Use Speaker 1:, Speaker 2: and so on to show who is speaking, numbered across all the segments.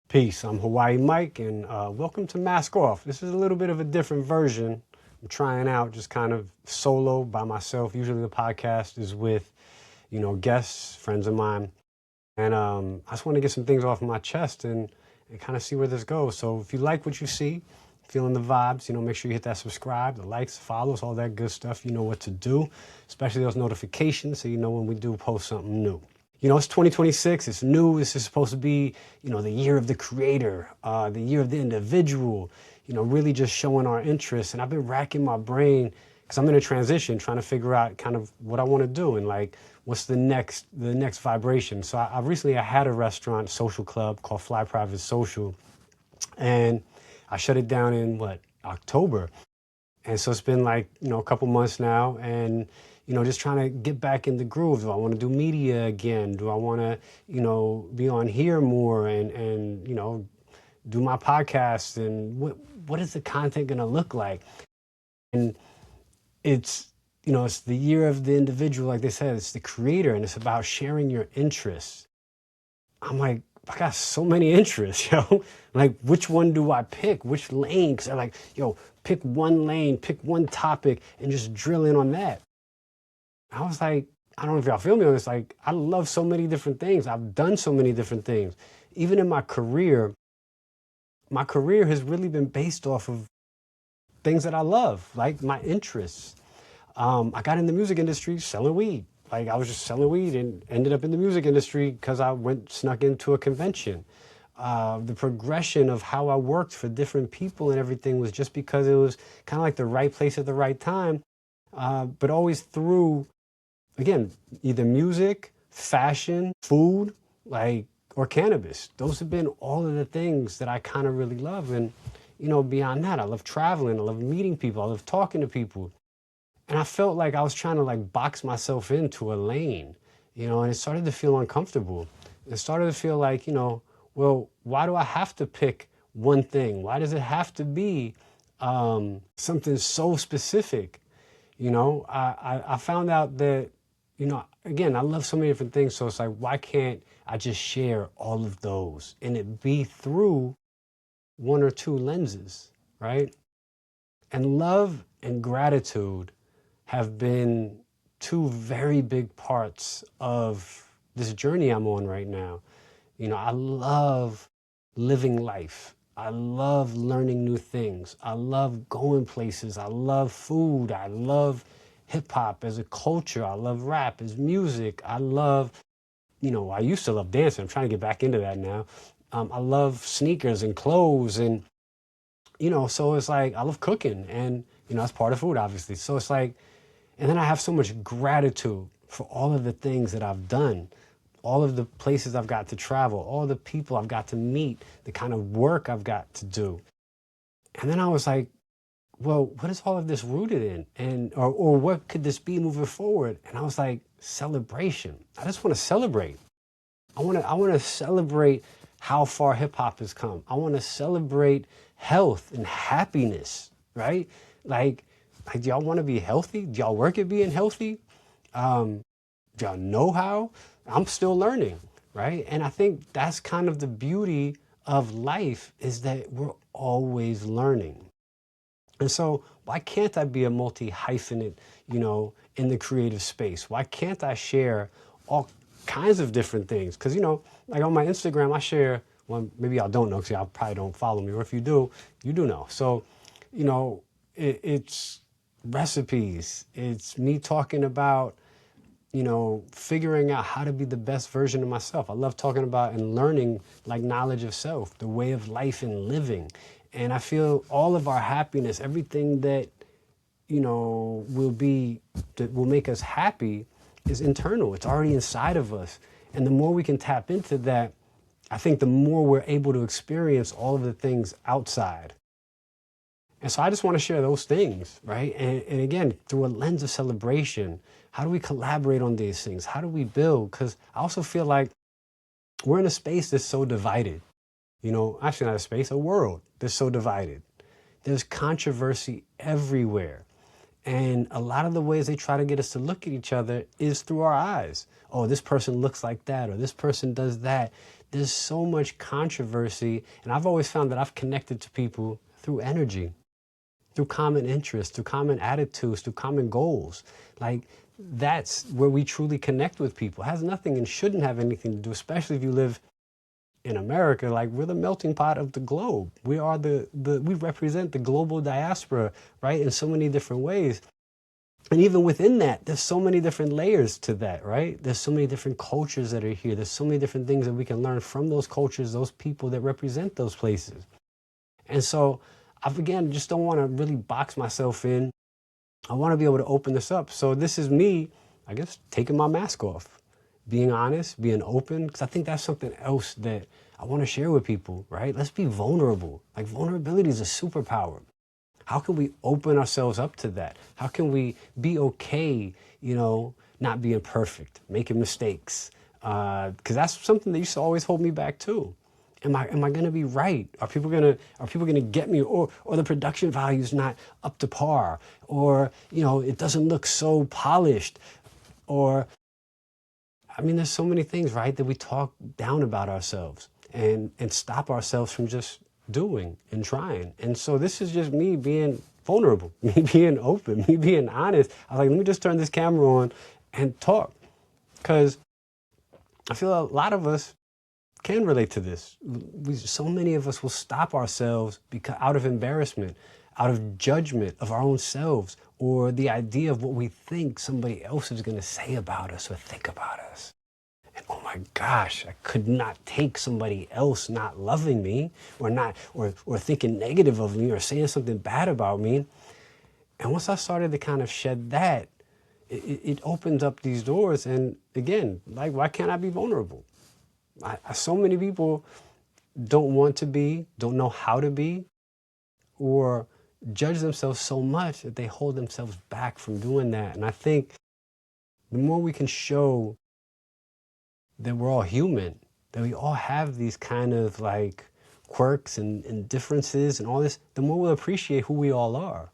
Speaker 1: Peace. I'm Hawaii Mike, and welcome to Mask Off. This is a little bit of a different version. I'm trying out just kind of solo by myself. Usually the podcast is with, guests, friends of mine. And I just want to get some things off my chest and kind of see where this goes. So if you like what you see, feeling the vibes, make sure you hit that subscribe, the likes, follows, all that good stuff. You know what to do, especially those notifications so you know when we do post something new. It's 2026, it's new, this is supposed to be, the year of the creator, the year of the individual, really just showing our interests. And I've been racking my brain because I'm in a transition trying to figure out kind of what I want to do and like what's the next vibration. So I recently had a restaurant social club called Fly Private Social, and I shut it down in October. And so it's been like, a couple months now, and just trying to get back in the groove. Do I want to do media again? Do I want to, be on here more and do my podcast? And what is the content going to look like? And it's, it's the year of the individual, like they said, it's the creator, and it's about sharing your interests. I'm like, I got so many interests, like, which one do I pick? Which lane? Because they're like, pick one lane, pick one topic, and just drill in on that. I was like, I don't know if y'all feel me on this. Like, I love so many different things. I've done so many different things. Even in my career has really been based off of things that I love, like my interests. I got in the music industry selling weed. Like, I was just selling weed and ended up in the music industry because I snuck into a convention. The progression of how I worked for different people and everything was just because it was kind of like the right place at the right time, but always through, again, either music, fashion, food, or cannabis. Those have been all of the things that I kind of really love. And, beyond that, I love traveling. I love meeting people. I love talking to people. And I felt like I was trying to box myself into a lane, and it started to feel uncomfortable. It started to feel like, well, why do I have to pick one thing? Why does it have to be something so specific? I found out that, again, I love so many different things. So it's like, why can't I just share all of those and it be through one or two lenses, right? And love and gratitude have been two very big parts of this journey I'm on right now. I love living life. I love learning new things. I love going places. I love food. I love hip hop as a culture. I love rap as music. I love, I used to love dancing. I'm trying to get back into that now. I love sneakers and clothes and, so it's like, I love cooking and, that's part of food, obviously. So it's like, and then I have so much gratitude for all of the things that I've done, all of the places I've got to travel, all the people I've got to meet, the kind of work I've got to do. And then I was like, well, what is all of this rooted in? And or what could this be moving forward? And I was like, celebration. I just want to celebrate. I want to celebrate how far hip hop has come. I want to celebrate health and happiness, right? Like, do y'all want to be healthy? Do y'all work at being healthy? Do y'all know how? I'm still learning, right? And I think that's kind of the beauty of life, is that we're always learning. And so why can't I be a multi-hyphenate, in the creative space? Why can't I share all kinds of different things? Because, like on my Instagram, I share, well, maybe y'all don't know because y'all probably don't follow me. Or if you do, you do know. So, it's recipes. It's me talking about, figuring out how to be the best version of myself. I love talking about and learning knowledge of self, the way of life and living. And I feel all of our happiness, everything that, that will make us happy is internal. It's already inside of us. And the more we can tap into that, I think the more we're able to experience all of the things outside. And so I just want to share those things, right? And again, through a lens of celebration, how do we collaborate on these things? How do we build? Because I also feel like we're in a space that's so divided. Actually not a space, a world that's so divided. There's controversy everywhere. And a lot of the ways they try to get us to look at each other is through our eyes. Oh, this person looks like that, or this person does that. there's so much controversy. And I've always found that I've connected to people through energy, through common interests, through common attitudes, through common goals. Like, that's where we truly connect with people. It has nothing and shouldn't have anything to do, especially if you live in America. Like, we're the melting pot of the globe. We are we represent the global diaspora, right? In so many different ways. And even within that, there's so many different layers to that, right? There's so many different cultures that are here. There's so many different things that we can learn from those cultures, those people that represent those places. And so again, just don't want to really box myself in. I want to be able to open this up. So this is me, I guess, taking my mask off, being honest, being open, because I think that's something else that I want to share with people, right? Let's be vulnerable. Like, vulnerability is a superpower. How can we open ourselves up to that? How can we be okay, not being perfect, making mistakes? Because that's something that used to always hold me back too. Am I gonna be right? Are people gonna get me? Or the production value is not up to par, or it doesn't look so polished, or there's so many things, right, that we talk down about ourselves and stop ourselves from just doing and trying. And so this is just me being vulnerable, me being open, me being honest. I was like, let me just turn this camera on and talk, because I feel a lot of us can relate to this. So many of us will stop ourselves out of embarrassment, out of judgment of our own selves, or the idea of what we think somebody else is going to say about us or think about us. And oh my gosh, I could not take somebody else not loving me or thinking negative of me or saying something bad about me. And once I started to kind of shed that, it opens up these doors. And again, like, why can't I be vulnerable? So many people don't want to be, don't know how to be, or judge themselves so much that they hold themselves back from doing that. And I think the more we can show that we're all human, that we all have these kind of like quirks and differences and all this, the more we'll appreciate who we all are.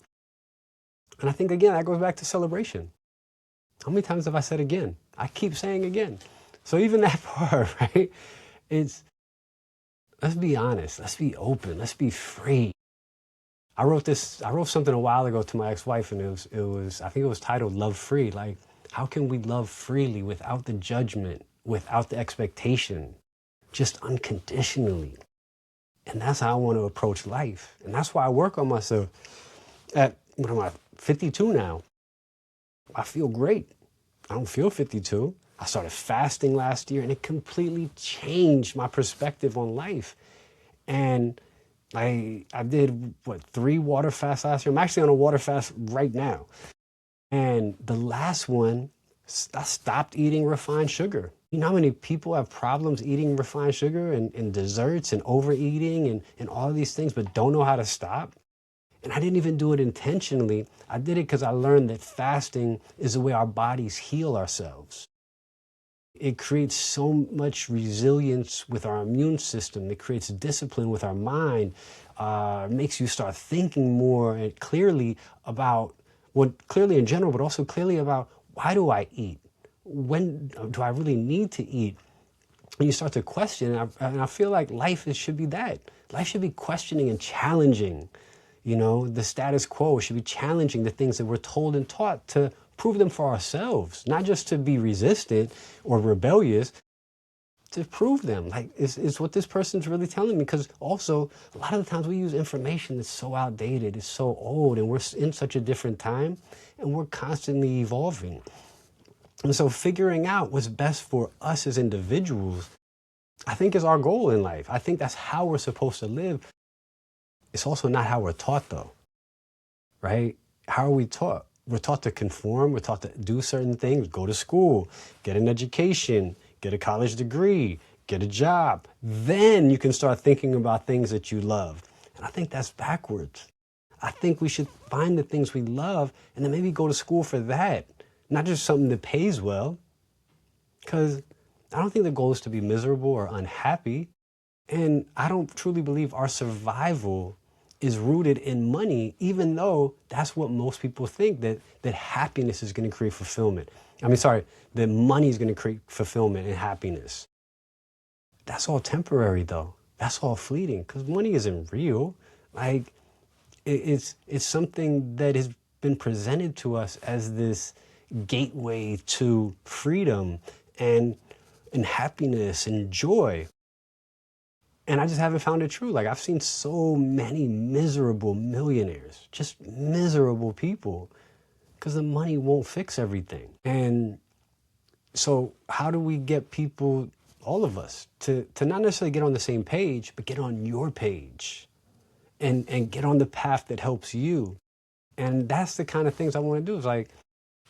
Speaker 1: And I think, again, that goes back to celebration. How many times have I said again? I keep saying again. So even that part, right? Let's be honest, let's be open, let's be free. I wrote something a while ago to my ex-wife, and it was I think it was titled Love Free. Like, how can we love freely without the judgment, without the expectation, just unconditionally? And that's how I want to approach life. And that's why I work on myself. At, what am I, 52 now? I feel great. I don't feel 52. I started fasting last year, and it completely changed my perspective on life. And I did, 3 water fasts last year? I'm actually on a water fast right now. And the last one, I stopped eating refined sugar. You know how many people have problems eating refined sugar and desserts and overeating and all of these things, but don't know how to stop? And I didn't even do it intentionally. I did it because I learned that fasting is the way our bodies heal ourselves. It creates so much resilience with our immune system. It creates discipline with our mind. Makes you start thinking more clearly about, clearly in general, but also clearly about, why do I eat? When do I really need to eat? And you start to question, and I feel like life should be that. Life should be questioning and challenging. The status quo. Should be challenging the things that we're told and taught to prove them for ourselves, not just to be resistant or rebellious, to prove them. Like, is what this person's really telling me? Because also, a lot of the times we use information that's so outdated, it's so old, and we're in such a different time, and we're constantly evolving. And so figuring out what's best for us as individuals, I think, is our goal in life. I think that's how we're supposed to live. It's also not how we're taught, though, right? How are we taught? We're taught to conform. We're taught to do certain things, go to school, get an education, get a college degree, get a job. Then you can start thinking about things that you love. And I think that's backwards. I think we should find the things we love and then maybe go to school for that, not just something that pays well. Because I don't think the goal is to be miserable or unhappy. And I don't truly believe our survival is rooted in money, even though that's what most people think, that happiness is going to create fulfillment. That money is going to create fulfillment and happiness. that's all temporary though. That's all fleeting because money isn't real. Like it's something that has been presented to us as this gateway to freedom and happiness and joy. And I just haven't found it true. Like I've seen so many miserable millionaires, just miserable people, because the money won't fix everything. And so how do we get people, all of us, to not necessarily get on the same page, but get on your page and get on the path that helps you? And that's the kind of things I want to do. Is like,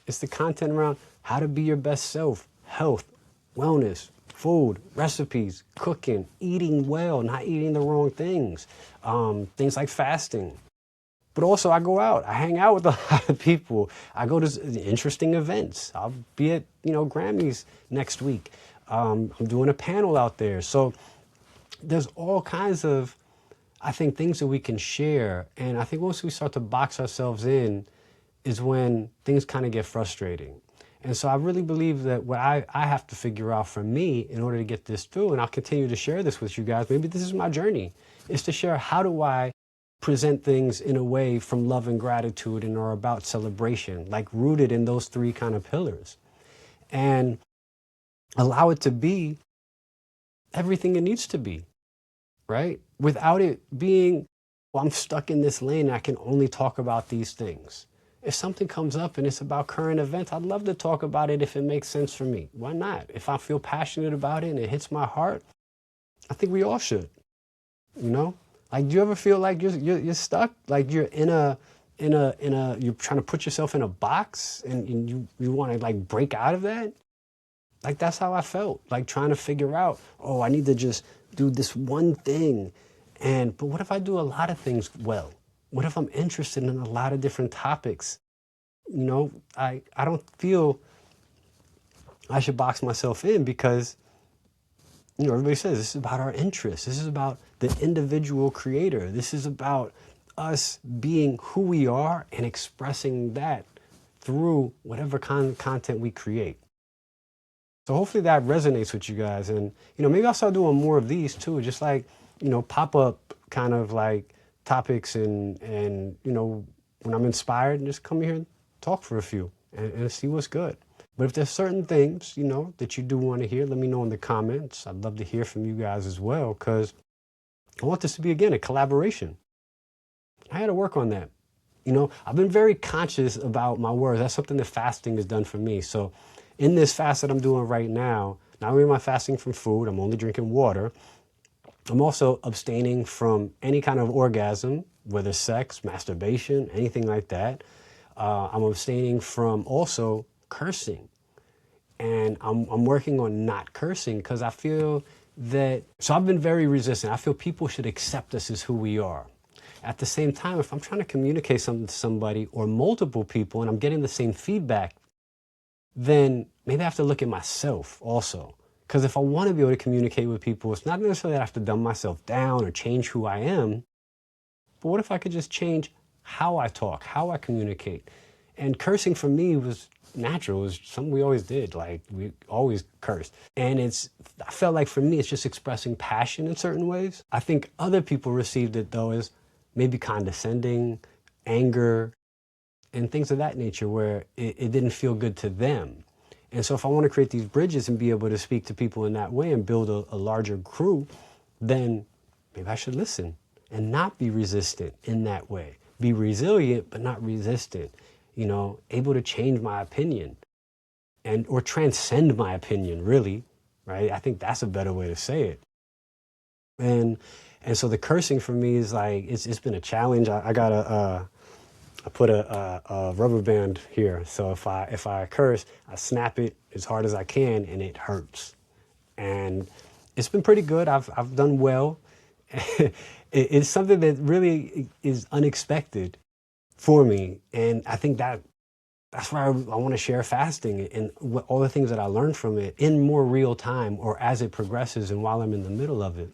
Speaker 1: it's the content around how to be your best self, health, wellness, food, recipes, cooking, eating well, not eating the wrong things, things like fasting. But also I go out, I hang out with a lot of people. I go to interesting events. I'll be at, Grammys next week. I'm doing a panel out there. So there's all kinds of, I think, things that we can share. And I think once we start to box ourselves in is when things kind of get frustrating. And so I really believe that what I have to figure out for me in order to get this through, and I'll continue to share this with you guys, maybe this is my journey, is to share how do I present things in a way from love and gratitude and are about celebration, like rooted in those three kind of pillars. And allow it to be everything it needs to be, right? Without it being, well, I'm stuck in this lane, I can only talk about these things. If something comes up and it's about current events, I'd love to talk about it if it makes sense for me. Why not? If I feel passionate about it and it hits my heart, I think we all should. Like, do you ever feel like you're stuck? Like you're you're trying to put yourself in a box and you want to like break out of that? Like that's how I felt, like trying to figure out, oh, I need to just do this one thing. But what if I do a lot of things well? What if I'm interested in a lot of different topics? I don't feel I should box myself in because, everybody says this is about our interests. This is about the individual creator. This is about us being who we are and expressing that through whatever kind of content we create. So hopefully that resonates with you guys. And, maybe I'll start doing more of these too, just like, pop up kind of like topics and when I'm inspired, and just come here and talk for a few and see what's good. But if there's certain things, that you do want to hear, let me know in the comments. I'd love to hear from you guys as well, because I want this to be, again, a collaboration. I had to work on that. I've been very conscious about my words. That's something that fasting has done for me. So in this fast that I'm doing right now, not only am I fasting from food, I'm only drinking water. I'm also abstaining from any kind of orgasm, whether sex, masturbation, anything like that. I'm abstaining from also cursing. And I'm working on not cursing because I feel that, so I've been very resistant. I feel people should accept us as who we are. At the same time, if I'm trying to communicate something to somebody or multiple people and I'm getting the same feedback, then maybe I have to look at myself also. Because if I want to be able to communicate with people, it's not necessarily that I have to dumb myself down or change who I am. But what if I could just change how I talk, how I communicate? And cursing for me was natural. It was something we always did. Like we always cursed. And I felt like for me, it's just expressing passion in certain ways. I think other people received it though as maybe condescending, anger, and things of that nature where it didn't feel good to them. And so if I want to create these bridges and be able to speak to people in that way and build a larger crew, then maybe I should listen and not be resistant in that way. Be resilient, but not resistant, able to change my opinion or transcend my opinion, really, right? I think that's a better way to say it. And so the cursing for me is like, it's been a challenge. I put a rubber band here. So if I curse, I snap it as hard as I can and it hurts. And it's been pretty good. I've done well. It's something that really is unexpected for me. And I think that's why I want to share fasting and all the things that I learned from it in more real time or as it progresses and while I'm in the middle of it.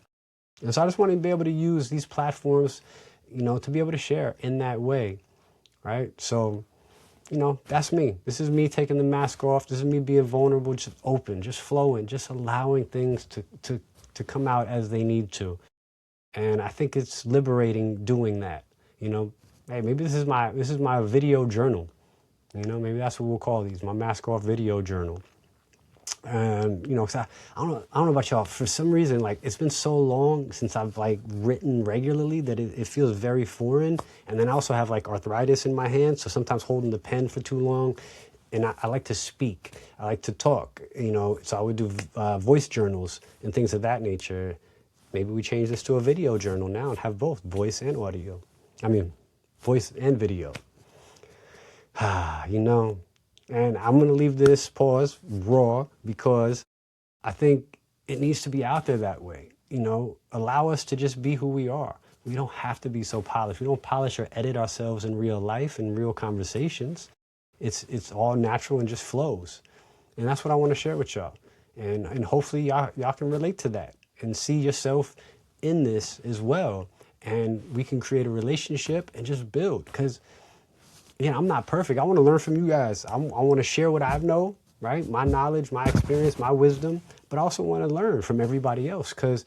Speaker 1: And so I just want to be able to use these platforms, to be able to share in that way. Right? So, that's me. This is me taking the mask off. This is me being vulnerable, just open, just flowing, just allowing things to to come out as they need to. And I think it's liberating doing that. You know, hey, maybe this is my video journal. You know, maybe that's what we'll call these, my mask off video journal. And you know, 'cause I don't know about y'all. For some reason, like it's been so long since I've like written regularly that it feels very foreign. And then I also have like arthritis in my hands, so sometimes holding the pen for too long. And I like to speak. I like to talk. You know, so I would do voice journals and things of that nature. Maybe we change this to a video journal now and have both voice and audio. I mean, voice and video. You know. And I'm going to leave this pause raw because I think it needs to be out there that way. You know, allow us to just be who we are. We don't have to be so polished. We don't polish or edit ourselves in real life and real conversations. It's all natural and just flows. And that's what I want to share with y'all. And hopefully y'all can relate to that and see yourself in this as well. And we can create a relationship and just build. Because yeah, I'm not perfect. I want to learn from you guys. I want to share what I know, right? My knowledge, my experience, my wisdom, but I also want to learn from everybody else. Because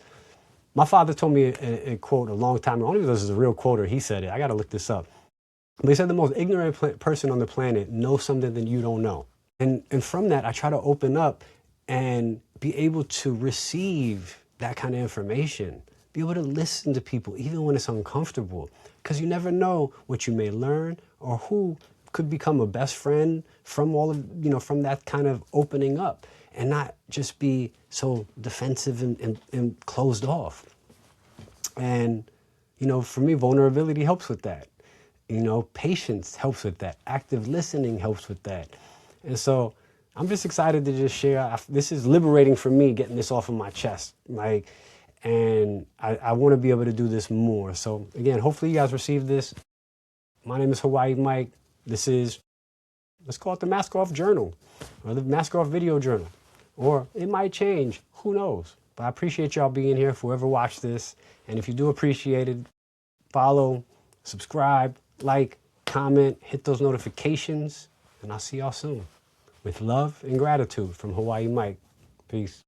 Speaker 1: my father told me a quote a long time ago. I don't know if this is a real quote or he said it. I got to look this up. But he said the most ignorant person on the planet knows something that you don't know. And from that, I try to open up and be able to receive that kind of information. Be able to listen to people even when it's uncomfortable. Because you never know what you may learn or who could become a best friend from all of, you know, from that kind of opening up and not just be so defensive and closed off. And, you know, for me, vulnerability helps with that. You know, patience helps with that. Active listening helps with that. And so I'm just excited to just share. This is liberating for me, getting this off of my chest. Like, and I want to be able to do this more. So again, hopefully you guys receive this. My name is Hawaii Mike. This is, let's call it the Mask Off Journal or the Mask Off Video Journal. Or it might change. Who knows? But I appreciate y'all being here, whoever watched this. And if you do appreciate it, follow, subscribe, like, comment, hit those notifications. And I'll see y'all soon. With love and gratitude from Hawaii Mike. Peace.